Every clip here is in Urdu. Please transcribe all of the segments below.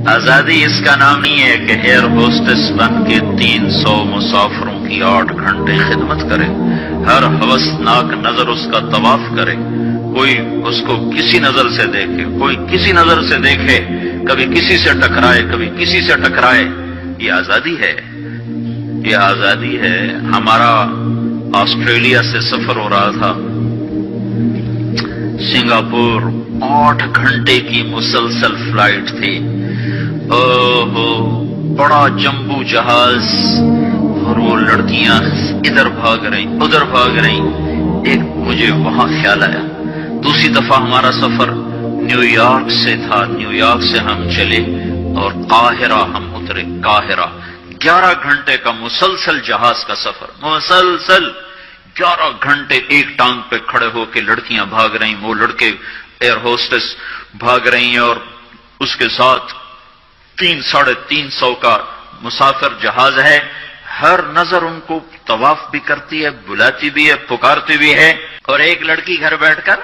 آزادی اس کا نام نہیں ہے کہ ایئر ہوسٹس بن کے 300 مسافروں کی 8 گھنٹے خدمت کرے، ہر ہوسناک نظر اس کا طواف کرے، کوئی اس کو کسی نظر سے دیکھے، کوئی کسی نظر سے دیکھے، کبھی کسی سے ٹکرائے، کبھی کسی سے ٹکرائے۔ یہ آزادی ہے، یہ آزادی ہے۔ ہمارا آسٹریلیا سے سفر ہو رہا تھا، سنگاپور 8 گھنٹے کی مسلسل فلائٹ تھی۔ بڑا جمبو جہاز، اور وہ لڑکیاں ادھر بھاگ رہی ادھر بھاگ رہی۔ ایک مجھے وہاں خیال آیا، دوسری دفعہ ہمارا سفر نیو یارک سے تھا، نیو یارک سے ہم چلے اور قاہرہ ہم اترے۔ قاہرہ 11 گھنٹے کا مسلسل جہاز کا سفر، مسلسل 11 گھنٹے ایک ٹانگ پہ کھڑے ہو کے لڑکیاں بھاگ رہی، وہ لڑکے ایئر ہوسٹس بھاگ رہی ہیں، اور اس کے ساتھ 300-350 کا مسافر جہاز ہے۔ ہر نظر ان کو طواف بھی کرتی ہے، بلاتی بھی ہے، پکارتی بھی ہے۔ اور ایک لڑکی گھر بیٹھ کر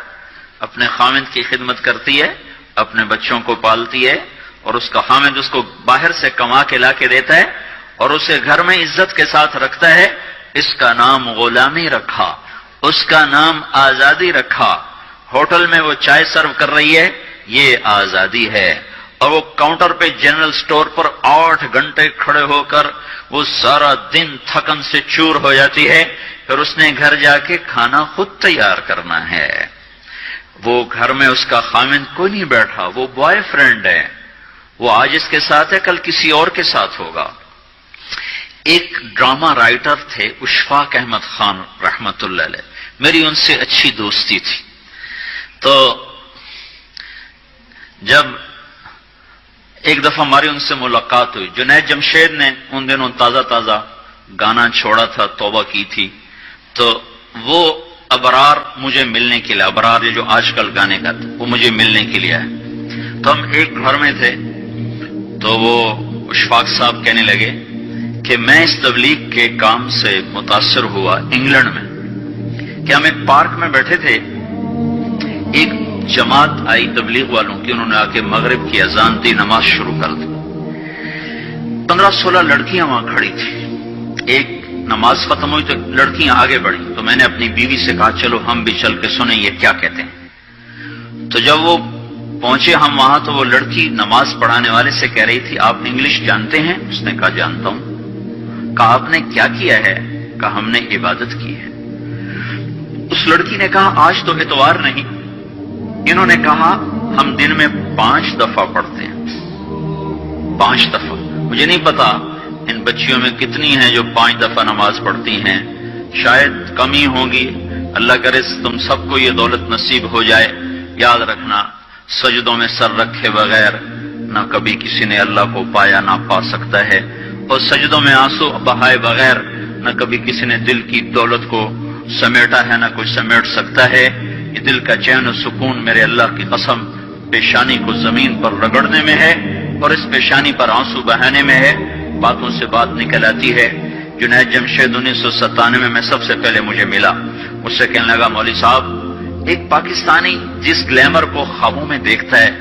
اپنے خامند کی خدمت کرتی ہے، اپنے بچوں کو پالتی ہے، اور اس کا خامند اس کو باہر سے کما کے لا کے دیتا ہے اور اسے گھر میں عزت کے ساتھ رکھتا ہے۔ اس کا نام غلامی رکھا، اس کا نام آزادی رکھا۔ ہوٹل میں وہ چائے سرو کر رہی ہے، یہ آزادی ہے۔ اور وہ کاؤنٹر پہ جنرل سٹور پر 8 گھنٹے کھڑے ہو کر وہ سارا دن تھکن سے چور ہو جاتی ہے، پھر اس نے گھر جا کے کھانا خود تیار کرنا ہے۔ وہ گھر میں اس کا خامند کوئی نہیں بیٹھا، وہ بوائے فرینڈ ہے، وہ آج اس کے ساتھ ہے، کل کسی اور کے ساتھ ہوگا۔ ایک ڈرامہ رائٹر تھے اشفاق احمد خان رحمت اللہ علیہ، میری ان سے اچھی دوستی تھی۔ تو جب ایک دفعہ ہماری ان سے ملاقات ہوئی، جنید جمشید نے ان دنوں تازہ گانا چھوڑا تھا، توبہ کی تھی، تو وہ ابرار مجھے ملنے کے لیے، ابرار یہ جو آج کل گانے کا تھا، وہ مجھے ملنے کے لیے آئے۔ تو ہم ایک گھر میں تھے، تو وہ اشفاق صاحب کہنے لگے کہ میں اس تبلیغ کے کام سے متاثر ہوا انگلینڈ میں، کہ ہم ایک پارک میں بیٹھے تھے، ایک جماعت آئی تبلیغ والوں کی، انہوں نے آ کے مغرب کی اذان دی، نماز شروع کر دی۔ 15-16 لڑکیاں وہاں کھڑی تھی۔ ایک نماز ختم ہوئی تو لڑکیاں آگے بڑھیں، تو میں نے اپنی بیوی سے کہا چلو ہم بھی چل کے سنیں یہ کیا کہتے ہیں۔ تو جب وہ پہنچے ہم وہاں، تو وہ لڑکی نماز پڑھانے والے سے کہہ رہی تھی آپ انگلش جانتے ہیں؟ اس نے کہا جانتا ہوں۔ کہا آپ نے کیا کیا ہے؟ کہا ہم نے عبادت کی ہے۔ اس لڑکی نے کہا آج تو اتوار نہیں۔ انہوں نے کہا ہم دن میں 5 دفعہ پڑھتے ہیں، 5 دفعہ۔ مجھے نہیں پتا ان بچیوں میں کتنی ہیں جو 5 دفعہ نماز پڑھتی ہیں، شاید کم ہی ہوں گی۔ اللہ کرے تم سب کو یہ دولت نصیب ہو جائے۔ یاد رکھنا، سجدوں میں سر رکھے بغیر نہ کبھی کسی نے اللہ کو پایا نہ پا سکتا ہے، اور سجدوں میں آنسو بہائے بغیر نہ کبھی کسی نے دل کی دولت کو سمیٹا ہے نہ کوئی سمیٹ سکتا ہے۔ یہ دل کا چین و سکون میرے اللہ کی قسم پیشانی کو زمین پر رگڑنے میں ہے، اور اس پیشانی پر آنسو بہانے میں ہے۔ باتوں سے بات نکل آتی ہے۔ جنید جمشید 1997 میں سب سے پہلے مجھے ملا، مجھ سے کہنے لگا مولوی صاحب ایک پاکستانی جس گلیمر کو خوابوں میں دیکھتا ہے،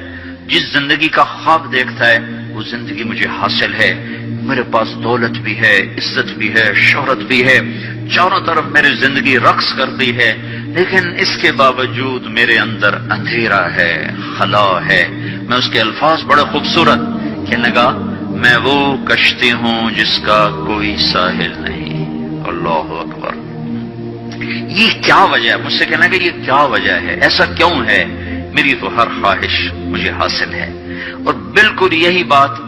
جس زندگی کا خواب دیکھتا ہے، وہ زندگی مجھے حاصل ہے۔ میرے پاس دولت بھی ہے، عزت بھی ہے، شہرت بھی ہے، چاروں طرف میری زندگی رقص کرتی ہے، لیکن اس کے باوجود میرے اندر اندھیرا ہے، خلا ہے۔ میں اس کے الفاظ بڑے خوبصورت، کہنے لگا میں وہ کشتی ہوں جس کا کوئی ساحل نہیں۔ اللہ اکبر! یہ کیا وجہ ہے؟ مجھ سے کہنا کہ یہ کیا وجہ ہے، ایسا کیوں ہے؟ میری تو ہر خواہش مجھے حاصل ہے۔ اور بالکل یہی بات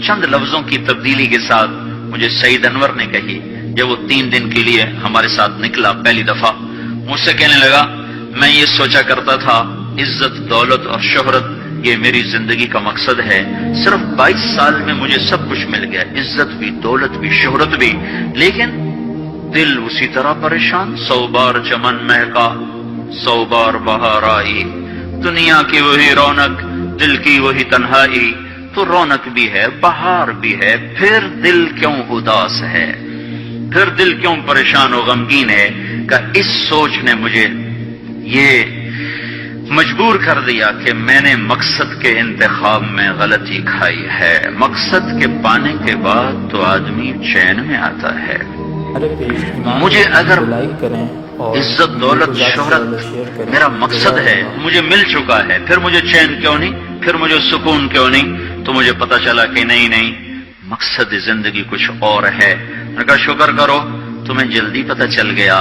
چند لفظوں کی تبدیلی کے ساتھ مجھے سعید انور نے کہی جب وہ 3 دن کے لیے ہمارے ساتھ نکلا پہلی دفعہ۔ مجھ سے کہنے لگا میں یہ سوچا کرتا تھا عزت، دولت اور شہرت یہ میری زندگی کا مقصد ہے، صرف 22 سال میں مجھے سب کچھ مل گیا، عزت بھی، دولت بھی، شہرت بھی، لیکن دل اسی طرح پریشان۔ 100 بار چمن مہکا، 100 بار بہار آئی، دنیا کی وہی رونق، دل کی وہی تنہائی، تو رونق بھی ہے، بہار بھی ہے، پھر دل کیوں اداس ہے، پھر دل کیوں پریشان و غمگین ہے؟ کہ اس سوچ نے مجھے یہ مجبور کر دیا کہ میں نے مقصد کے انتخاب میں غلطی کھائی ہے۔ مقصد کے پانے کے بعد تو آدمی چین میں آتا ہے۔ مجھے اگر عزت دولت شہرت میرا مقصد ہے، مجھے مل چکا ہے، پھر مجھے چین کیوں نہیں، پھر مجھے سکون کیوں نہیں؟ تو مجھے پتا چلا کہ نہیں، مقصد زندگی کچھ اور ہے۔ میں نے کہا شکر کرو تمہیں جلدی پتا چل گیا۔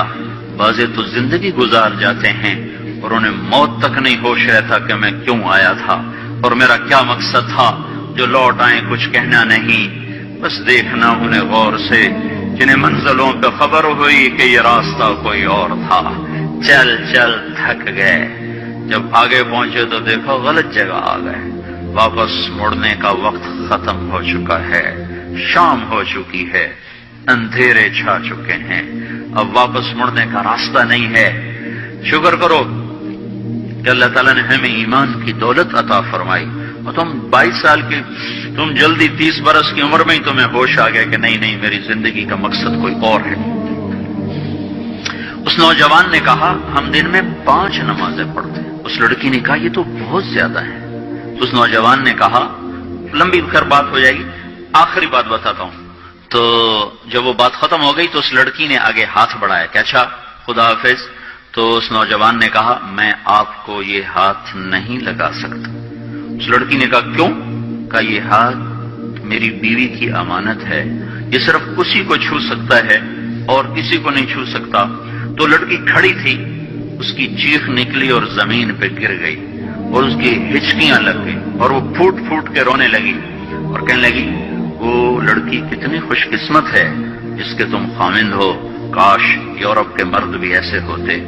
بعضے تو زندگی گزار جاتے ہیں اور انہیں موت تک نہیں ہوش رہتا کہ میں کیوں آیا تھا اور میرا کیا مقصد تھا۔ جو لوٹ آئیں کچھ کہنا نہیں، بس دیکھنا انہیں غور سے، جنہیں منزلوں پہ خبر ہوئی کہ یہ راستہ کوئی اور تھا، چل چل تھک گئے، جب آگے پہنچے تو دیکھو غلط جگہ آ گئے۔ واپس مڑنے کا وقت ختم ہو چکا ہے، شام ہو چکی ہے، اندھیرے چھا چکے ہیں، اب واپس مڑنے کا راستہ نہیں ہے۔ شکر کرو کہ اللہ تعالیٰ نے ہمیں ایمان کی دولت عطا فرمائی، اور تم 22 سال کی، تم جلدی 30 برس کی عمر میں ہی تمہیں ہوش آ گیا کہ نہیں میری زندگی کا مقصد کوئی اور ہے۔ اس نوجوان نے کہا ہم دن میں 5 نمازیں پڑھتے ہیں۔ اس لڑکی نے کہا یہ تو بہت زیادہ ہے۔ اس نوجوان نے کہا، لمبی خیر بات ہو جائے گی، آخری بات بتاتا ہوں۔ تو جب وہ بات ختم ہو گئی تو اس لڑکی نے آگے ہاتھ بڑھایا کہ اچھا خدا حافظ۔ تو اس نوجوان نے کہا میں آپ کو یہ ہاتھ نہیں لگا سکتا۔ اس لڑکی نے کہا کیوں؟ کہا یہ ہاتھ میری بیوی کی امانت ہے، یہ صرف اسی کو چھو سکتا ہے اور کسی کو نہیں چھو سکتا۔ تو لڑکی کھڑی تھی، اس کی چیخ نکلی اور زمین پہ گر گئی اور اس کی ہچکیاں لگ گئی اور وہ پھوٹ پھوٹ کے رونے لگی اور کہنے لگی وہ لڑکی کتنی خوش قسمت ہے جس کے تم خامند ہو، کاش یورپ کے مرد بھی ایسے ہوتے۔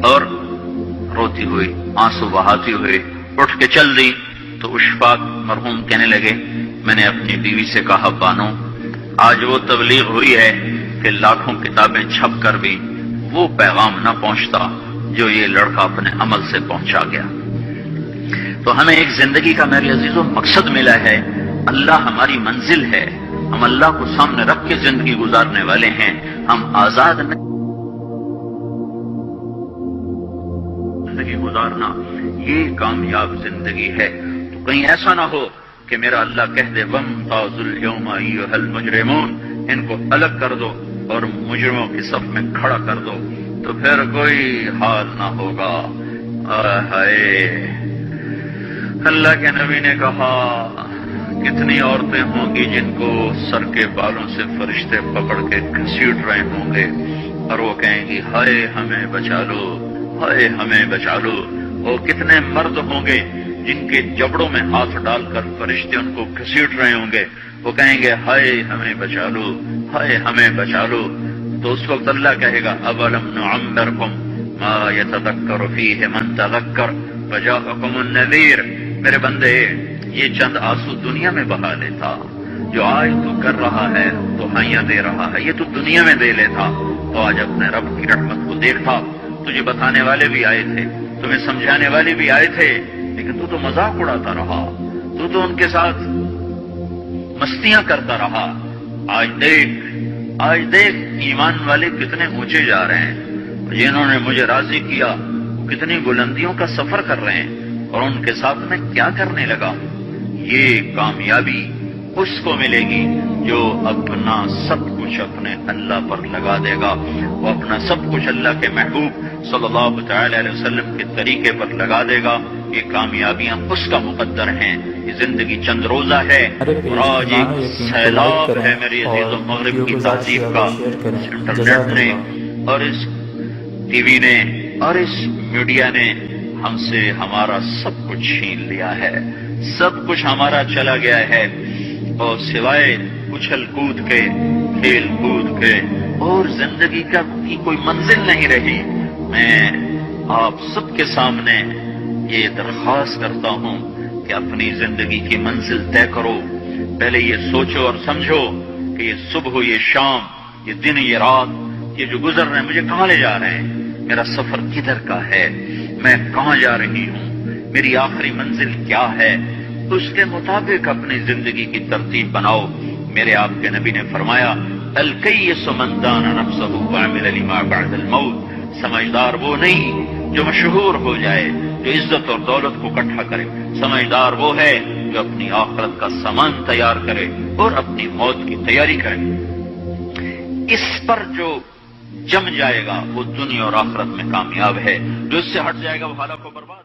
اور روتی ہوئی آنسو بہاتی ہوئی اٹھ کے چل دی۔ تو اشفاق مرحوم کہنے لگے میں نے اپنی بیوی سے کہا بانو آج وہ تبلیغ ہوئی ہے کہ لاکھوں کتابیں چھپ کر بھی وہ پیغام نہ پہنچتا جو یہ لڑکا اپنے عمل سے پہنچا گیا۔ تو ہمیں ایک زندگی کا میرے عزیزوں مقصد ملا ہے، اللہ ہماری منزل ہے، ہم اللہ کو سامنے رکھ کے زندگی گزارنے والے ہیں، ہم آزاد نہیں زندگی گزارنا، یہ کامیاب زندگی ہے۔ تو کہیں ایسا نہ ہو کہ میرا اللہ کہہ دے وَامْتَازُوا الْيَوْمَ أَيُّهَا الْمُجْرِمُونَ، ان کو الگ کر دو اور مجرموں کی صف میں کھڑا کر دو، تو پھر کوئی حال نہ ہوگا۔ ہائے اللہ کے نبی نے کہا کتنی عورتیں ہوں گی جن کو سر کے بالوں سے فرشتے پکڑ کے گھسیٹ رہے ہوں گے اور وہ کہیں گی ہائے ہمیں بچا لو، ہائے ہمیں بچا لو۔ اور کتنے مرد ہوں گے جن کے جبڑوں میں ہاتھ ڈال کر فرشتے ان کو گھسیٹ رہے ہوں گے، وہ کہیں گے ہائے ہمیں بچا لو، ہائے ہمیں بچا لو۔ تو اس وقت اللہ کہے گا اولم نعمرکم ما یتذکر فیہ من تذکر وجاءکم النذیر، میرے بندے یہ چند آنسو دنیا میں بہا لیتا، جو آج تو کر رہا ہے تو ہائیاں دے رہا ہے، یہ تو دنیا میں دے لیتا، تو آج اپنے رب کی رحمت کو دیکھتا۔ تجھے بتانے والے بھی آئے تھے، تمہیں سمجھانے والے بھی آئے تھے، لیکن تو مذاق اڑاتا رہا، تو ان کے ساتھ مستیاں کرتا رہا۔ آج دیکھ ایمان والے کتنے اونچے جا رہے ہیں، جنہوں نے مجھے راضی کیا کتنی بلندیوں کا سفر کر رہے ہیں، اور ان کے ساتھ میں کیا کرنے لگا۔ یہ کامیابی اس کو ملے گی جو اپنا سب کچھ اپنے اللہ پر لگا دے گا، وہ اپنا سب کچھ اللہ کے محبوب صلی اللہ تعالی علیہ وسلم کے طریقے پر لگا دے گا۔ یہ کامیابیاں اس کا مقدر ہیں۔ یہ زندگی چند روزہ ہے اور آج ایک سیلاب ہے میری عزیزوں مغرب کی تہذیب کا۔ انٹرنیٹ نے اور اس ٹی وی نے اور اس میڈیا نے ہم سے ہمارا سب کچھ چھین لیا ہے، سب کچھ ہمارا چلا گیا ہے، اور سوائے اچھل کود کے، کھیل کود کے اور زندگی کا کوئی منزل نہیں رہی۔ میں آپ سب کے سامنے یہ درخواست کرتا ہوں کہ اپنی زندگی کی منزل طے کرو۔ پہلے یہ سوچو اور سمجھو کہ یہ صبح یہ شام، یہ دن یہ رات، یہ جو گزر رہے ہیں مجھے کہاں لے جا رہے ہیں، میرا سفر کدھر کا ہے، میں کہاں جا رہی ہوں، میری آخری منزل کیا ہے، اس کے مطابق اپنی زندگی کی ترتیب بناؤ۔ میرے آپ کے نبی نے فرمایا الکیس من دان نفسہ وعمل لما بعد الموت، سمجھدار وہ نہیں جو مشہور ہو جائے جو عزت اور دولت کو اکٹھا کرے، سمجھدار وہ ہے جو اپنی آخرت کا سامان تیار کرے اور اپنی موت کی تیاری کرے۔ اس پر جو جم جائے گا وہ دنیا اور آخرت میں کامیاب ہے، جو اس سے ہٹ جائے گا وہ ہلاک و برباد۔